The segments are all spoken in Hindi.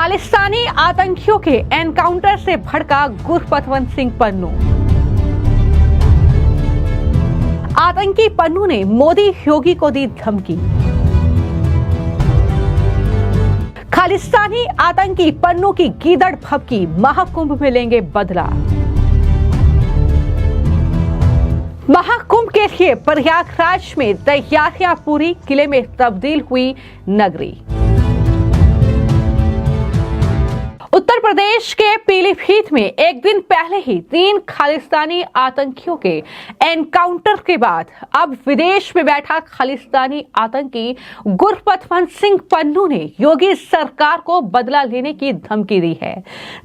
खालिस्तानी आतंकियों के एनकाउंटर से भड़का गुरपतवंत सिंह पन्नू। आतंकी पन्नू ने मोदी योगी को दी धमकी। खालिस्तानी आतंकी पन्नू की गीदड़ भभकी, महाकुंभ में लेंगे बदला। महाकुंभ के लिए प्रयागराज में तैयारियां पूरी, किले में तब्दील हुई नगरी। उत्तर प्रदेश के पीलीभीत में एक दिन पहले ही 3 खालिस्तानी आतंकियों के एनकाउंटर के बाद अब विदेश में बैठा खालिस्तानी आतंकी गुरपतवंत सिंह पन्नू ने योगी सरकार को बदला लेने की धमकी दी है।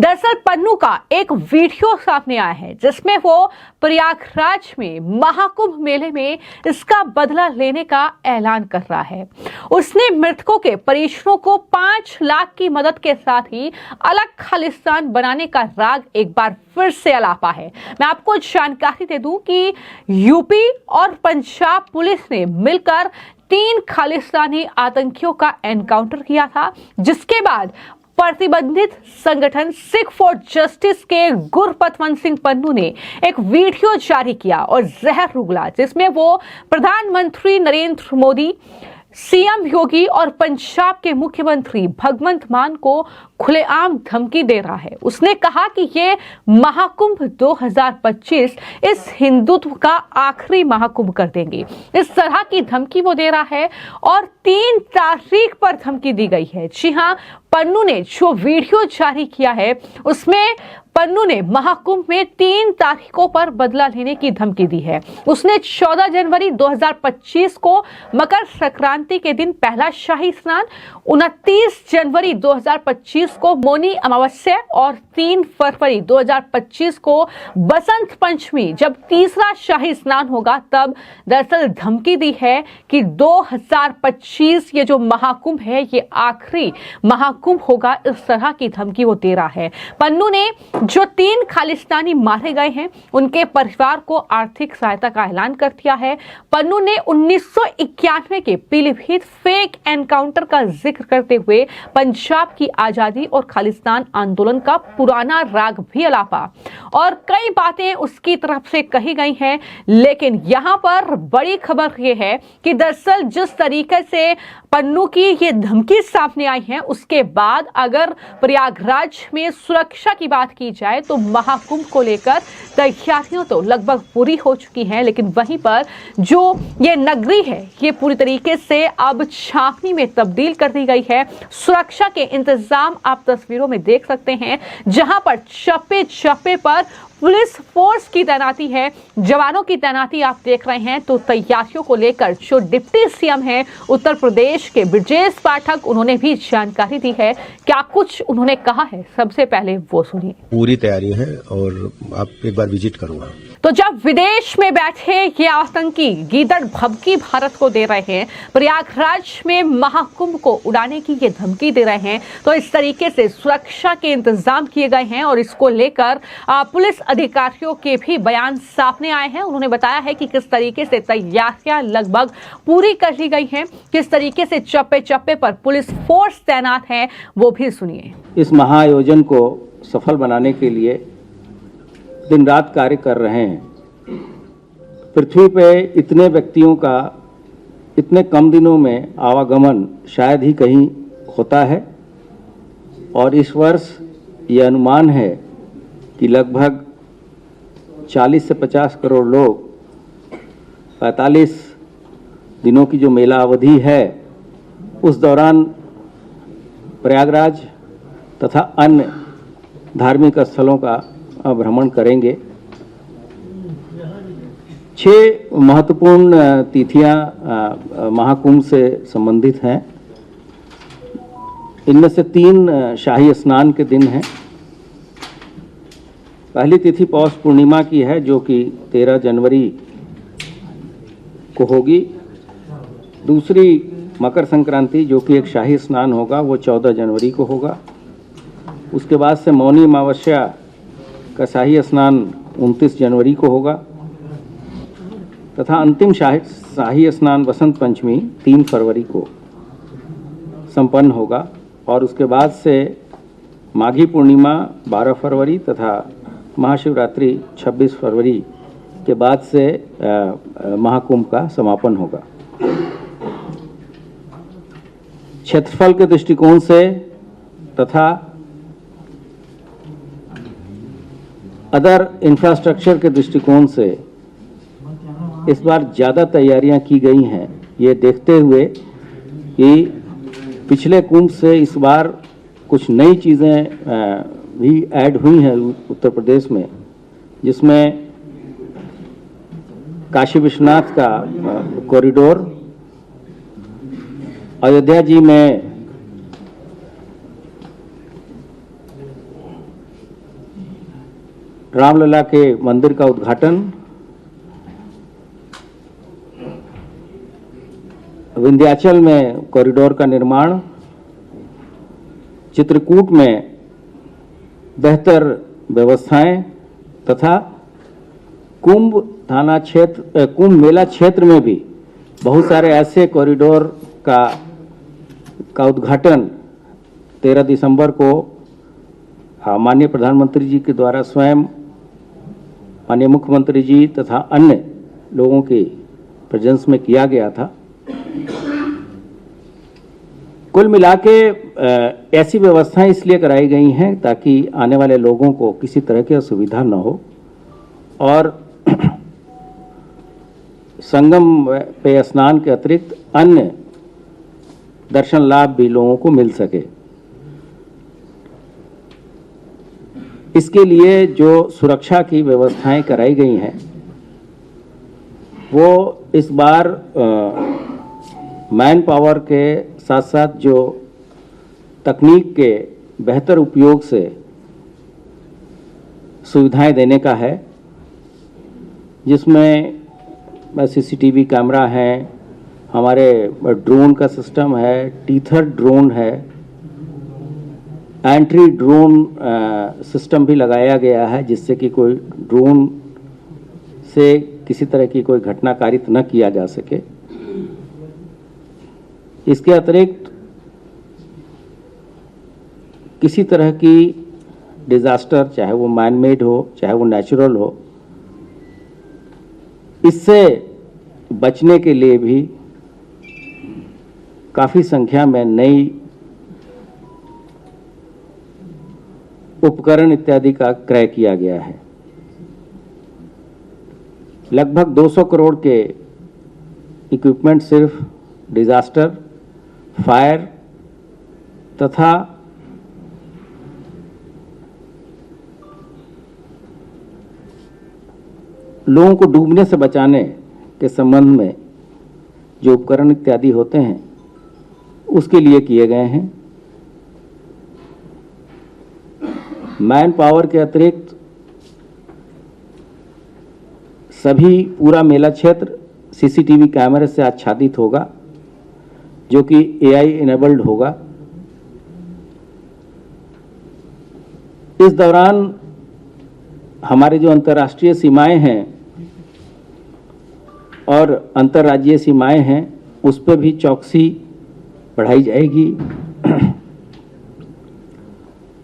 दरअसल पन्नू का एक वीडियो सामने आया है जिसमें वो प्रयागराज में महाकुंभ मेले में इसका बदला लेने का ऐलान कर रहा है। उसने मृतकों के परिजनों को 5 लाख की मदद के साथ ही अलग खालिस्तान बनाने का राग एक बार फिर से अलापा है। मैं आपको जानकारी दे दूं कि यूपी और पंजाब पुलिस ने मिलकर 3 खालिस्तानी आतंकियों का एनकाउंटर किया था, जिसके बाद प्रतिबंधित संगठन सिख फॉर जस्टिस के गुरपतवंत सिंह पन्नू ने एक वीडियो जारी किया और जहर उगला, जिसमें वो प्रधानमंत्री नरेंद्र मोदी, सीएम योगी और पंजाब के मुख्यमंत्री भगवंत मान को खुलेआम धमकी दे रहा है। उसने कहा कि ये महाकुंभ 2025 इस हिंदुत्व का आखिरी महाकुंभ कर देंगे। इस तरह की धमकी वो दे रहा है और 3 तारीख पर धमकी दी गई है। जी हां, पन्नू ने जो वीडियो जारी किया है उसमें पन्नू ने महाकुंभ में 3 तारीखों पर बदला लेने की धमकी दी है। उसने 14 जनवरी 2025 को मकर संक्रांति के दिन पहला शाही स्नान, 29 जनवरी 2025 को मौनी अमावस्या और 3 फरवरी 2025 को बसंत पंचमी जब तीसरा शाही स्नान होगा तब दरअसल धमकी दी है कि 2025 ये जो महाकुंभ है ये आखिरी महाकुंभ होगा। इस तरह की धमकी वो दे रहा है। पन्नू ने जो 3 खालिस्तानी मारे गए हैं उनके परिवार को आर्थिक सहायता का ऐलान कर दिया है। पन्नू ने 1991 के पीलीभीत फेक एनकाउंटर का जिक्र करते हुए पंजाब की आजादी और खालिस्तान आंदोलन का पुराना राग भी अलापा और कई बातें उसकी तरफ से कही गई हैं। लेकिन यहां पर बड़ी खबर यह है कि दरअसल जिस तरीके से पन्नू की ये धमकी सामने आई है उसके बाद अगर प्रयागराज में सुरक्षा की बात की जाए तो महाकुंभ को लेकर तैयारियां तो लगभग पूरी हो चुकी हैं, लेकिन वहीं पर जो ये नगरी है ये पूरी तरीके से अब छावनी में तब्दील कर दी गई है। सुरक्षा के इंतजाम आप तस्वीरों में देख सकते हैं, जहां पर चप्पे पर पुलिस फोर्स की तैनाती है, जवानों की तैनाती आप देख रहे हैं। तो तैयारियों को लेकर जो डिप्टी सीएम हैं उत्तर प्रदेश के ब्रजेश पाठक, उन्होंने भी जानकारी दी है। क्या कुछ उन्होंने कहा है, सबसे पहले वो सुनिए। पूरी तैयारी है और आप एक बार विजिट करूंगा। तो जब विदेश में बैठे ये आतंकी गीदड़ भभकी भारत को दे रहे हैं, प्रयागराज में महाकुंभ को उड़ाने की ये धमकी दे रहे हैं, तो इस तरीके से सुरक्षा के इंतजाम किए गए हैं और इसको लेकर पुलिस अधिकारियों के भी बयान सामने आए हैं। उन्होंने बताया है कि किस तरीके से तैयारियां लगभग पूरी कर ली गई हैं, किस तरीके से चप्पे पर पुलिस फोर्स तैनात है, वो भी सुनिए। इस महाआयोजन को सफल बनाने के लिए दिन रात कार्य कर रहे हैं। पृथ्वी पे इतने व्यक्तियों का इतने कम दिनों में आवागमन शायद ही कहीं होता है और इस वर्ष ये अनुमान है कि लगभग 40 से 50 करोड़ लोग 45 दिनों की जो मेला अवधि है उस दौरान प्रयागराज तथा अन्य धार्मिक स्थलों का भ्रमण करेंगे। 6 महत्वपूर्ण तिथियां महाकुंभ से संबंधित हैं। इनमें से 3 शाही स्नान के दिन हैं। पहली तिथि पौष पूर्णिमा की है जो कि 13 जनवरी को होगी। दूसरी मकर संक्रांति जो कि एक शाही स्नान होगा वो 14 जनवरी को होगा। उसके बाद से मौनी अमावस्या का शाही स्नान 29 जनवरी को होगा तथा अंतिम शाही स्नान बसंत पंचमी 3 फरवरी को संपन्न होगा और उसके बाद से माघी पूर्णिमा 12 फरवरी तथा महाशिवरात्रि 26 फरवरी के बाद से महाकुंभ का समापन होगा। क्षेत्रफल के दृष्टिकोण से तथा अदर इंफ्रास्ट्रक्चर के दृष्टिकोण से इस बार ज़्यादा तैयारियां की गई हैं, ये देखते हुए कि पिछले कुंभ से इस बार कुछ नई चीज़ें भी ऐड हुई हैं उत्तर प्रदेश में, जिसमें काशी विश्वनाथ का कॉरिडोर, अयोध्या जी में रामलला के मंदिर का उद्घाटन, विंध्याचल में कॉरिडोर का निर्माण, चित्रकूट में बेहतर व्यवस्थाएं तथा कुंभ थाना क्षेत्र, कुंभ मेला क्षेत्र में भी बहुत सारे ऐसे कॉरिडोर का उद्घाटन 13 दिसंबर को माननीय प्रधानमंत्री जी के द्वारा स्वयं, माननीय मुख्यमंत्री जी तथा अन्य लोगों के प्रेजेंस में किया गया था। कुल मिला के ऐसी व्यवस्थाएं इसलिए कराई गई हैं ताकि आने वाले लोगों को किसी तरह की असुविधा न हो और संगम पे स्नान के अतिरिक्त अन्य दर्शन लाभ भी लोगों को मिल सके। इसके लिए जो सुरक्षा की व्यवस्थाएं कराई गई हैं वो इस बार मैन पावर के साथ साथ जो तकनीक के बेहतर उपयोग से सुविधाएं देने का है, जिसमें सीसीटीवी कैमरा है, हमारे ड्रोन का सिस्टम है, टीथर ड्रोन है, एंट्री ड्रोन सिस्टम भी लगाया गया है जिससे कि कोई ड्रोन से किसी तरह की कोई घटना कारित न किया जा सके। इसके अतिरिक्त किसी तरह की डिजास्टर, चाहे वो मैन मेड हो चाहे वो नेचुरल हो, इससे बचने के लिए भी काफ़ी संख्या में नई उपकरण इत्यादि का क्रय किया गया है। लगभग 200 करोड़ के इक्विपमेंट सिर्फ डिजास्टर, फायर तथा लोगों को डूबने से बचाने के संबंध में जो उपकरण इत्यादि होते हैं उसके लिए किए गए हैं। मैन पावर के अतिरिक्त सभी पूरा मेला क्षेत्र सीसीटीवी कैमरे से आच्छादित होगा जो कि एआई इनेबल्ड होगा। इस दौरान हमारे जो अंतर्राष्ट्रीय सीमाएं हैं और अंतर्राज्यीय सीमाएं हैं उस पर भी चौकसी बढ़ाई जाएगी।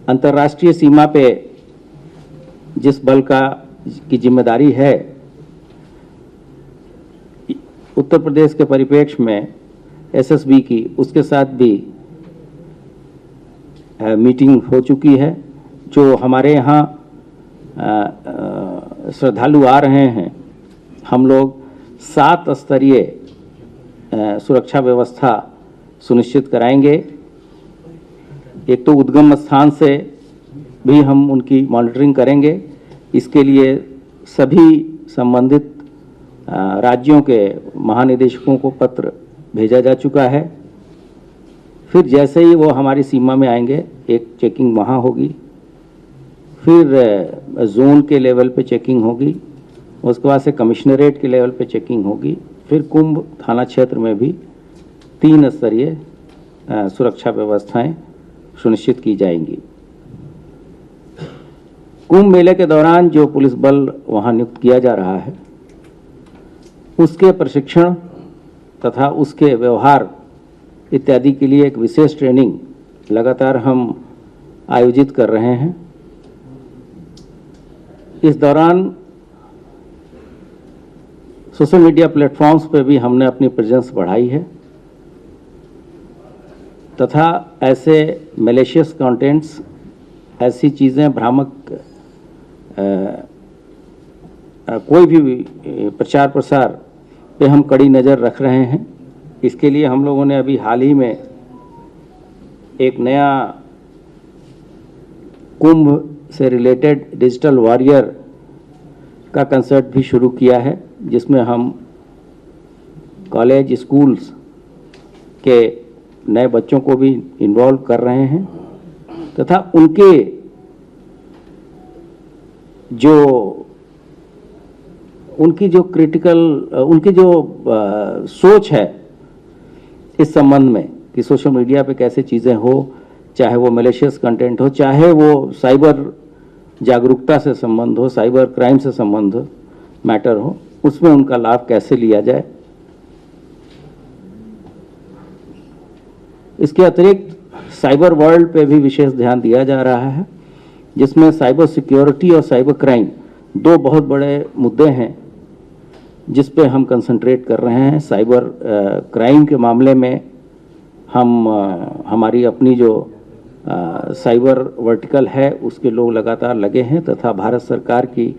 अंतर्राष्ट्रीय सीमा पे जिस बल की जिम्मेदारी है, उत्तर प्रदेश के परिप्रेक्ष्य में एसएसबी की, उसके साथ भी मीटिंग हो चुकी है। जो हमारे यहाँ श्रद्धालु आ रहे हैं, हम लोग 7 स्तरीय सुरक्षा व्यवस्था सुनिश्चित कराएंगे। एक तो उद्गम स्थान से भी हम उनकी मॉनिटरिंग करेंगे। इसके लिए सभी संबंधित राज्यों के महानिदेशकों को पत्र भेजा जा चुका है। फिर जैसे ही वो हमारी सीमा में आएंगे, एक चेकिंग वहाँ होगी, फिर जोन के लेवल पे चेकिंग होगी, उसके बाद से कमिश्नरेट के लेवल पे चेकिंग होगी, फिर कुंभ थाना क्षेत्र में भी 3 स्तरीय सुरक्षा व्यवस्थाएं सुनिश्चित की जाएंगी। कुंभ मेले के दौरान जो पुलिस बल वहां नियुक्त किया जा रहा है उसके प्रशिक्षण तथा उसके व्यवहार इत्यादि के लिए एक विशेष ट्रेनिंग लगातार हम आयोजित कर रहे हैं। इस दौरान सोशल मीडिया प्लेटफॉर्म्स पर भी हमने अपनी प्रेजेंस बढ़ाई है तथा ऐसे मैलिशियस कंटेंट्स, ऐसी चीज़ें, भ्रामक कोई भी प्रचार प्रसार पे हम कड़ी नज़र रख रहे हैं। इसके लिए हम लोगों ने अभी हाल ही में एक नया कुंभ से रिलेटेड डिजिटल वॉरियर का कंसेप्ट भी शुरू किया है, जिसमें हम कॉलेज, स्कूल्स के नए बच्चों को भी इन्वॉल्व कर रहे हैं तथा उनकी जो क्रिटिकल, उनकी जो सोच है इस संबंध में कि सोशल मीडिया पे कैसे चीज़ें हो, चाहे वो मैलिशियस कंटेंट हो, चाहे वो साइबर जागरूकता से संबंध हो, साइबर क्राइम से संबंध हो, मैटर हो, उसमें उनका लाभ कैसे लिया जाए। इसके अतिरिक्त साइबर वर्ल्ड पे भी विशेष ध्यान दिया जा रहा है, जिसमें साइबर सिक्योरिटी और साइबर क्राइम दो बहुत बड़े मुद्दे हैं जिस पे हम कंसंट्रेट कर रहे हैं। साइबर क्राइम के मामले में हम हमारी अपनी जो साइबर वर्टिकल है उसके लोग लगातार लगे हैं तथा भारत सरकार की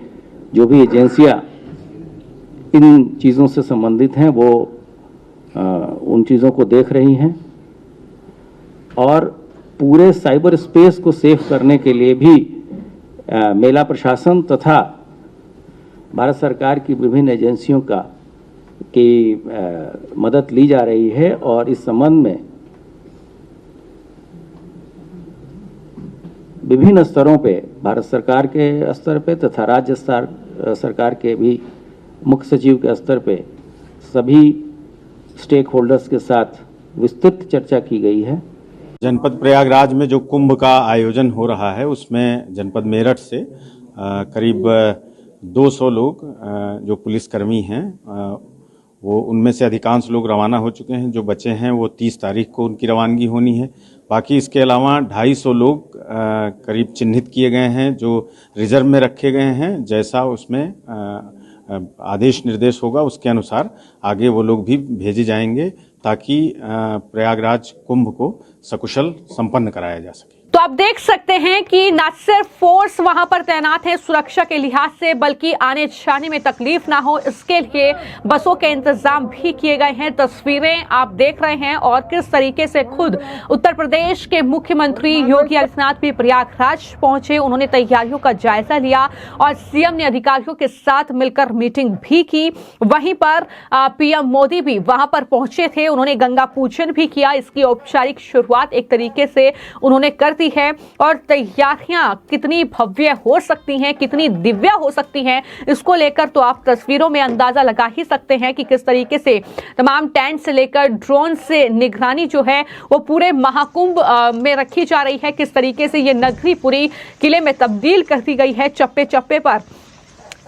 जो भी एजेंसियां इन चीज़ों से संबंधित हैं वो उन चीज़ों को देख रही हैं और पूरे साइबर स्पेस को सेफ करने के लिए भी मेला प्रशासन तथा भारत सरकार की विभिन्न एजेंसियों की मदद ली जा रही है और इस संबंध में विभिन्न स्तरों पे, भारत सरकार के स्तर पे तथा राज्य सरकार के भी मुख्य सचिव के स्तर पे सभी स्टेक होल्डर्स के साथ विस्तृत चर्चा की गई है। जनपद प्रयागराज में जो कुंभ का आयोजन हो रहा है उसमें जनपद मेरठ से करीब 200 लोग जो पुलिसकर्मी हैं वो उनमें से अधिकांश लोग रवाना हो चुके हैं। जो बचे हैं वो 30 तारीख को उनकी रवानगी होनी है। बाकी इसके अलावा 250 लोग करीब चिन्हित किए गए हैं जो रिजर्व में रखे गए हैं। जैसा उसमें आदेश निर्देश होगा उसके अनुसार आगे वो लोग भी भेजे जाएंगे ताकि प्रयागराज कुंभ को सकुशल संपन्न कराया जा सके। तो आप देख सकते हैं कि न सिर्फ फोर्स वहां पर तैनात है सुरक्षा के लिहाज से, बल्कि आने जाने में तकलीफ ना हो इसके लिए बसों के इंतजाम भी किए गए हैं। तस्वीरें आप देख रहे हैं और किस तरीके से खुद उत्तर प्रदेश के मुख्यमंत्री योगी आदित्यनाथ भी प्रयागराज पहुंचे। उन्होंने तैयारियों का जायजा लिया और सीएम ने अधिकारियों के साथ मिलकर मीटिंग भी की। वहीं पर पीएम मोदी भी वहां पर पहुंचे थे, उन्होंने गंगा पूजन भी किया। इसकी औपचारिक शुरुआत एक तरीके से उन्होंने कर है और तैयारियां कितनी भव्य हो सकती हैं, कितनी दिव्य हो सकती हैं, इसको लेकर तो आप तस्वीरों में अंदाजा लगा ही सकते हैं कि किस तरीके से तमाम टेंट से लेकर ड्रोन से निगरानी जो है वो पूरे महाकुंभ में रखी जा रही है। किस तरीके से ये नगरी पूरी किले में तब्दील कर दी गई है। चप्पे चप्पे पर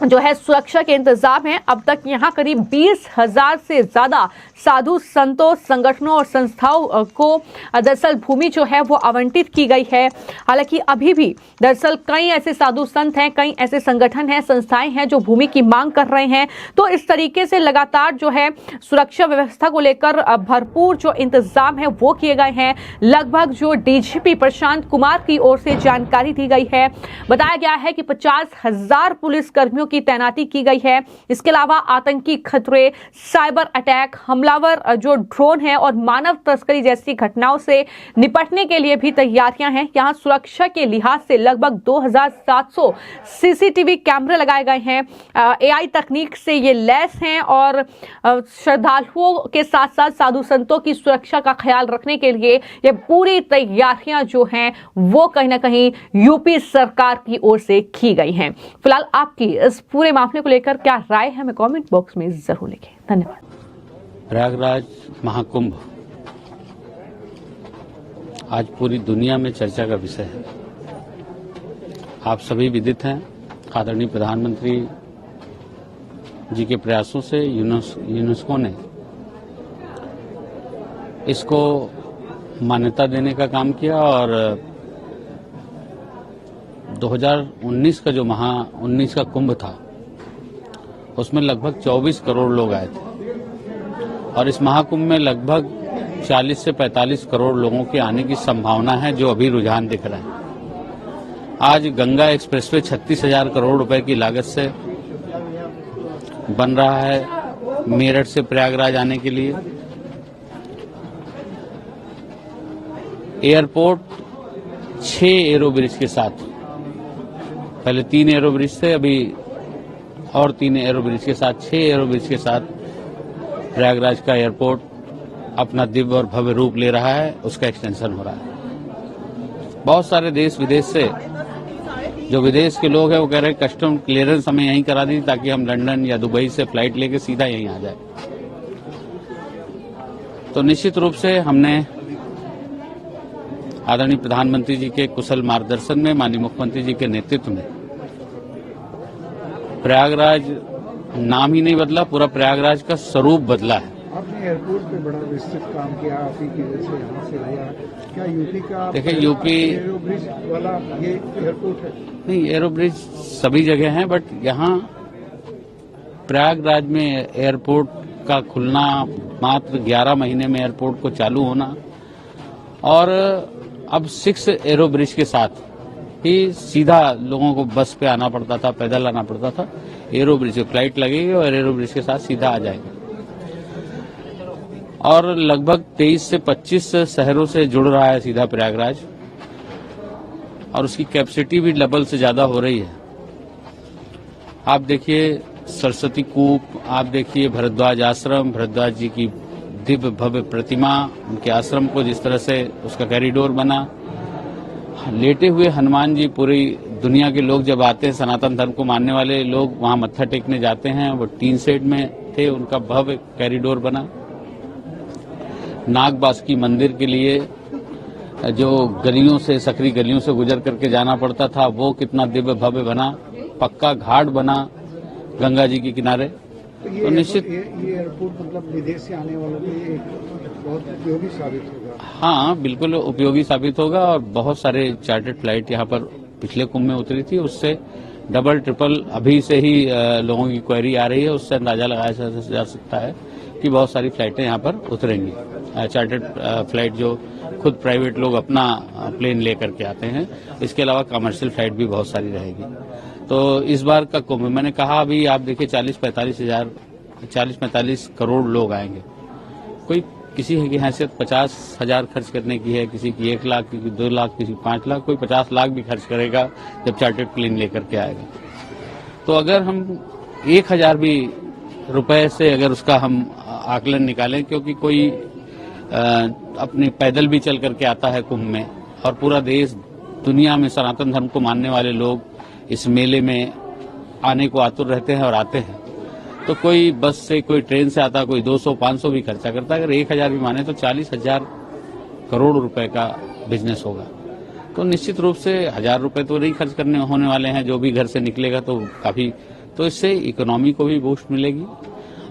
जो है सुरक्षा के इंतजाम है। अब तक यहाँ करीब 20,000 से ज्यादा साधु संतों, संगठनों और संस्थाओं को दरअसल भूमि जो है वो आवंटित की गई है। हालांकि अभी भी दरअसल कई ऐसे साधु संत हैं, कई ऐसे संगठन हैं, संस्थाएं हैं जो भूमि की मांग कर रहे हैं। तो इस तरीके से लगातार जो है सुरक्षा व्यवस्था को लेकर भरपूर जो इंतजाम है वो किए गए हैं। लगभग जो डीजीपी प्रशांत कुमार की ओर से जानकारी दी गई है, बताया गया है कि 50,000 पुलिसकर्मियों की तैनाती की गई है। इसके अलावा आतंकी खतरे, साइबर अटैक, हमलावर जो ड्रोन है और मानव तस्करी जैसी घटनाओं से निपटने के लिए भी तैयारियां हैं। यहां सुरक्षा के लिहाज से लगभग 2700 सीसीटीवी कैमरे लगाए गए हैं। एआई तकनीक से ये लैस हैं और श्रद्धालुओं के साथ साथ साधु संतों की सुरक्षा का ख्याल रखने के लिए ये पूरी तैयारियां जो हैं वो कहीं ना कहीं यूपी सरकार की ओर से की गई हैं। फिलहाल आपकी इस पूरे मामले को लेकर क्या राय है, हमें कमेंट बॉक्स में जरूर लिखें। धन्यवाद। प्रयागराज महाकुंभ आज पूरी दुनिया में चर्चा का विषय है। आप सभी विदित हैं, आदरणीय प्रधानमंत्री जी के प्रयासों से यूनेस्को ने इसको मान्यता देने का काम किया और 2019 का जो 19 का कुंभ था उसमें लगभग 24 करोड़ लोग आए थे और इस महाकुंभ में लगभग 40 से 45 करोड़ लोगों के आने की संभावना है, जो अभी रुझान दिख रहा है। आज गंगा एक्सप्रेसवे 36,000 करोड़ रुपए की लागत से बन रहा है मेरठ से प्रयागराज आने के लिए। एयरपोर्ट 6 एरोब्रिज के साथ, पहले 3 एरोब्रिज थे, अभी और 3 एरोब्रिज के साथ 6 एरोब्रिज के साथ प्रयागराज का एयरपोर्ट अपना दिव्य और भव्य रूप ले रहा है, उसका एक्सटेंशन हो रहा है। बहुत सारे देश विदेश से जो विदेश के लोग हैं वो कह रहे हैं कस्टम क्लियरेंस हमें यहीं करा दी ताकि हम लंदन या दुबई से फ्लाइट लेके सीधा यहीं आ जाए। तो निश्चित रूप से हमने आदरणीय प्रधानमंत्री जी के कुशल मार्गदर्शन में, माननीय मुख्यमंत्री जी के नेतृत्व में प्रयागराज नाम ही नहीं बदला, पूरा प्रयागराज का स्वरूप बदला है। आपने एयरपोर्ट पे बड़ा विस्तृत काम किया, आप ही की वजह से यहाँ से हुआ। क्या यूपी का देखिए, यूपी एरोब्रिज वाला ये एयरपोर्ट है? नहीं, एरोब्रिज सभी जगह हैं, बट यहाँ प्रयागराज में एयरपोर्ट का खुलना, मात्र 11 महीने में एयरपोर्ट को चालू होना, और अब 6 एरोब्रिज के साथ ही सीधा लोगों को बस पे आना पड़ता था, पैदल आना पड़ता था। एरोब्रिज पे फ्लाइट लगेगी और एरोब्रिज के साथ सीधा आ जाएंगे। और लगभग 23 से 25 शहरों से जुड़ रहा है सीधा प्रयागराज, और उसकी कैपेसिटी भी डबल से ज्यादा हो रही है। आप देखिए सरस्वती कूप, आप देखिए भरद्वाज आश्रम, भरद्वाज जी की दिव्य भव्य प्रतिमा, उनके आश्रम को जिस तरह से उसका कॉरिडोर बना, लेटे हुए हनुमान जी, पूरी दुनिया के लोग जब आते हैं, सनातन धर्म को मानने वाले लोग वहां मत्था टेकने जाते हैं, वो टीन शेड में थे, उनका भव्य कॉरिडोर बना। नागबासुकी मंदिर के लिए जो गलियों से, सकरी गलियों से गुजर करके जाना पड़ता था, वो कितना दिव्य भव्य बना। पक्का घाट बना गंगा जी के किनारे। तो निश्चित ये एयरपोर्ट मतलब विदेश से आने वालों के लिए बहुत उपयोगी साबित होगा। हाँ, बिल्कुल उपयोगी साबित होगा, और बहुत सारे चार्टर्ड फ्लाइट यहाँ पर पिछले कुंभ में उतरी थी, उससे डबल ट्रिपल अभी से ही लोगों की क्वेरी आ रही है, उससे अंदाजा लगाया जा सकता है कि बहुत सारी फ्लाइटें यहाँ पर उतरेंगी। चार्टर्ड फ्लाइट जो खुद प्राइवेट लोग अपना प्लेन लेकर के आते हैं, इसके अलावा कमर्शियल फ्लाइट भी बहुत सारी रहेगी। तो इस बार का कुंभ, मैंने कहा अभी आप देखिए 40-45 करोड़ लोग आएंगे। कोई किसी की हैसियत 50,000 खर्च करने की है, किसी की 1 लाख, किसी की 2 लाख, किसी की 5 लाख, कोई 50 लाख भी खर्च करेगा जब चार्टर्ड प्लेन लेकर के आएगा। तो अगर हम 1,000 भी रुपए से अगर उसका हम आकलन निकालें, क्योंकि कोई अपने पैदल भी चल करके आता है कुंभ में, और पूरा देश दुनिया में सनातन धर्म को मानने वाले लोग इस मेले में आने को आतुर रहते हैं और आते हैं। तो कोई बस से, कोई ट्रेन से आता, कोई 200-500 भी खर्चा करता है। अगर 1,000 भी माने तो 40,000 करोड़ रुपए का बिजनेस होगा। तो निश्चित रूप से 1,000 रुपए तो नहीं खर्च करने होने वाले हैं, जो भी घर से निकलेगा तो काफी, तो इससे इकोनॉमी को भी बूस्ट मिलेगी।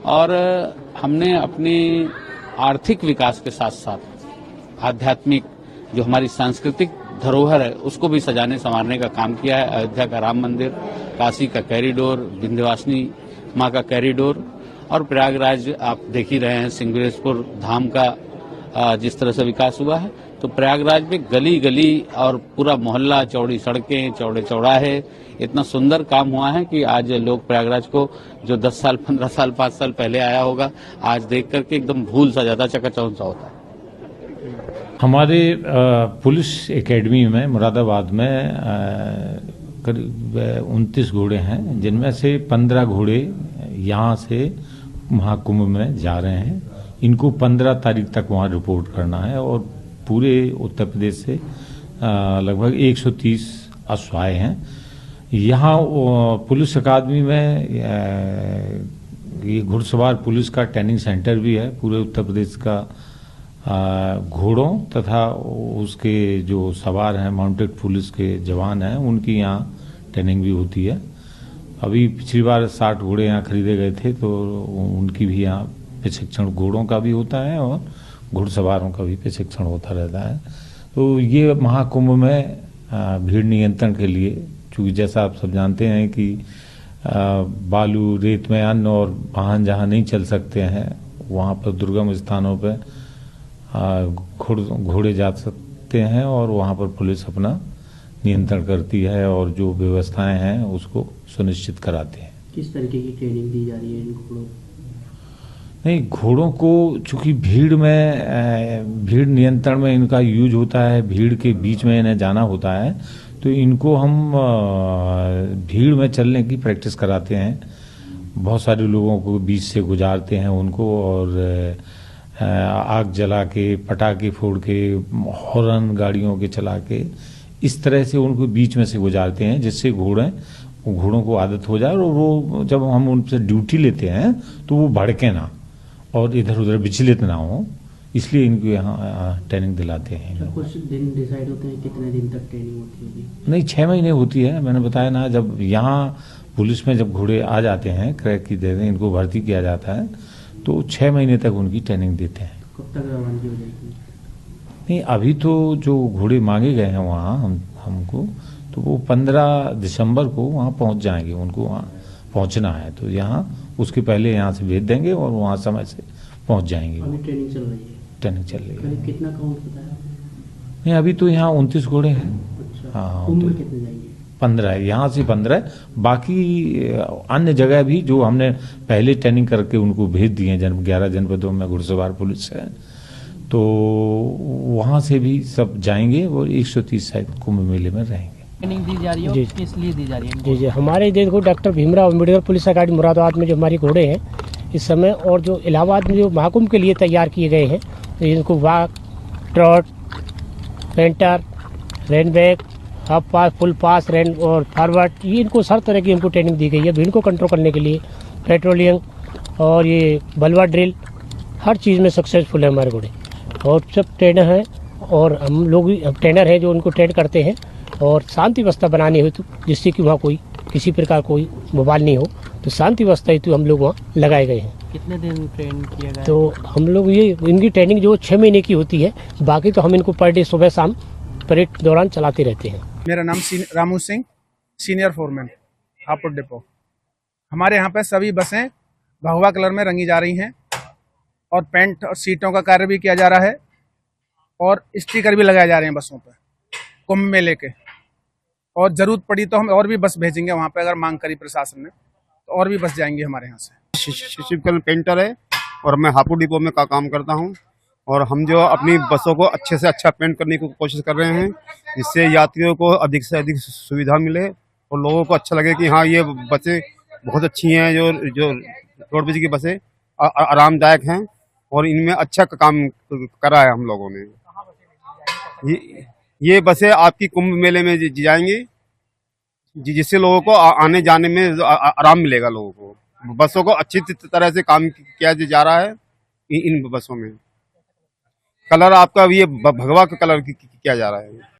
और हमने अपने आर्थिक विकास के साथ साथ आध्यात्मिक जो हमारी सांस्कृतिक धरोहर है उसको भी सजाने संवारने का काम किया है। अयोध्या का राम मंदिर, काशी का कॉरिडोर, विंध्यवासिनी माँ का कॉरिडोर, और प्रयागराज आप देख ही रहे हैं सिंगरेश्वर धाम का जिस तरह से विकास हुआ है। तो प्रयागराज में गली गली और पूरा मोहल्ला, चौड़ी सड़कें, चौड़े चौराहे, इतना सुंदर काम हुआ है कि आज लोग प्रयागराज को जो 10 साल, 15 साल, 5 साल पहले आया होगा, आज देख करके एकदम भूल सा जाता, चकाचौंध सा होता है। हमारे पुलिस एकेडमी में मुरादाबाद में करीब 29 घोड़े हैं, जिनमें से 15 घोड़े यहाँ से महाकुंभ में जा रहे हैं। इनको 15 तारीख तक वहाँ रिपोर्ट करना है, और पूरे उत्तर प्रदेश से लगभग 130 अश्व आए हैं। यहाँ पुलिस अकादमी में ये घुड़सवार पुलिस का ट्रेनिंग सेंटर भी है। पूरे उत्तर प्रदेश का घोड़ों तथा उसके जो सवार हैं, माउंटेड पुलिस के जवान हैं, उनकी यहाँ ट्रेनिंग भी होती है। अभी पिछली बार 60 घोड़े यहाँ खरीदे गए थे, तो उनकी भी यहाँ प्रशिक्षण घोड़ों का भी होता है और घुड़सवारों का भी प्रशिक्षण होता रहता है। तो ये महाकुंभ में भीड़ नियंत्रण के लिए चूँकि जैसा आप सब जानते हैं कि बालू रेत में अन्न और वाहन जहाँ नहीं चल सकते हैं वहाँ पर दुर्गम स्थानों पर घोड़े जा सकते हैं और वहाँ पर पुलिस अपना नियंत्रण करती है और जो व्यवस्थाएं हैं उसको सुनिश्चित कराते हैं। किस तरीके की ट्रेनिंग दी जा रही है इन घोड़ों? नहीं, घोड़ों को चूंकि भीड़ नियंत्रण में इनका यूज होता है, भीड़ के बीच में इन्हें जाना होता है, तो इनको हम भीड़ में चलने की प्रैक्टिस कराते हैं। बहुत सारे लोगों को बीच से गुजारते हैं उनको और आग जला के, पटाखे फोड़ के, हॉर्न गाड़ियों के चला के इस तरह से उनको बीच में से गुजारते हैं जिससे घोड़ों को आदत हो जाए और वो जब हम उनसे ड्यूटी लेते हैं तो वो भड़के ना और इधर उधर विचलित ना हो, इसलिए इनको यहाँ ट्रेनिंग दिलाते हैं। कुछ दिन डिसाइड होते हैं कितने दिन तक ट्रेनिंग होती होगी? नहीं, 6 महीने होती है। मैंने बताया ना, जब यहाँ पुलिस में जब घोड़े आ जाते हैं, क्रैक की देते हैं, इनको भर्ती किया जाता है तो 6 महीने तक उनकी ट्रेनिंग देते हैं। कब तक रवानगी हो जाएगी? नहीं, अभी तो जो घोड़े मांगे गए हैं वहाँ हमको, तो वो 15 दिसंबर को वहाँ पहुँच जाएंगे। उनको वहाँ पहुँचना है तो यहाँ उसके पहले यहाँ से भेज देंगे और वहाँ समय से पहुँच जाएंगे। अभी ट्रेनिंग चल रही है? ट्रेनिंग चल रही है। करीब कितना काउंट बताया? नहीं, अभी तो यहाँ 29 घोड़े हैं। अच्छा, हाँ, कुंभ तो में कितने जाएंगे? 15 है, यहाँ से 15 है। बाकी अन्य जगह भी जो हमने पहले ट्रेनिंग करके उनको भेज दिए हैं, 11 जनपदों में घुड़सवार पुलिस है, तो वहाँ से भी सब जाएंगे और 130 शायद कुंभ मेले में रहेंगे। ट्रेनिंग दी जा रही है? किस लिए दी जा रही है? जी, हमारे देखो डॉक्टर भीमराव अम्बेडकर पुलिस अकादमी मुरादाबाद में जो हमारी घोड़े हैं इस समय, और जो इलाहाबाद में जो महाकुंभ के लिए तैयार किए गए हैं, तो इनको walk, trot, canter, rein back, half pass, full pass, rein और फॉरवर्ड, ये इनको हर तरह की हमको ट्रेनिंग दी गई है भीड़ को कंट्रोल करने के लिए। पेट्रोलिंग और ये बलवा ड्रिल, हर चीज़ में सक्सेसफुल है हमारे घोड़े और सब ट्रेनर हैं और हम लोग भी ट्रेनर हैं जो उनको ट्रेन करते हैं और शांति व्यवस्था बनानी हो तो जिससे कि वहाँ कोई किसी प्रकार कोई बवाल नहीं हो, तो शांति व्यवस्था हेतु हम लोग वहाँ लगाए गए हैं। कितने दिन ट्रेन किया गया? तो हम लोग ये इनकी ट्रेनिंग जो 6 महीने की होती है, बाकी तो हम इनको पर डे सुबह शाम परेड दौरान चलाते रहते हैं। मेरा नाम Ramu Singh, senior foreman, Hapur depot. हमारे यहाँ पे सभी बसें भगवा कलर में रंगी जा रही हैं और पेंट और सीटों का कार्य भी किया जा रहा है और स्टिकर भी लगाए जा रहे हैं बसों पर कुंभ मेले के। और ज़रूरत पड़ी तो हम और भी बस भेजेंगे वहाँ पे, अगर मांग करी प्रशासन ने तो और भी बस जाएंगी हमारे यहाँ से। शिवकल पेंटर है और मैं हापुड़ डिपो में काम करता हूँ और हम जो अपनी बसों को अच्छे से अच्छा पेंट करने की कोशिश कर रहे हैं जिससे यात्रियों को अधिक से अधिक सुविधा मिले और लोगों को अच्छा लगे कि हाँ ये बसें बहुत अच्छी हैं, जो रोडवेज की बसें आरामदायक हैं और इनमें अच्छा काम करा है हम लोगों ने। ये बसें आपकी कुंभ मेले में जाएंगी जिससे लोगों को आने जाने में आराम मिलेगा। लोगों को बसों को अच्छी तरह से काम किया जा रहा है इन बसों में। कलर आपका ये भगवा का कलर किया जा रहा है।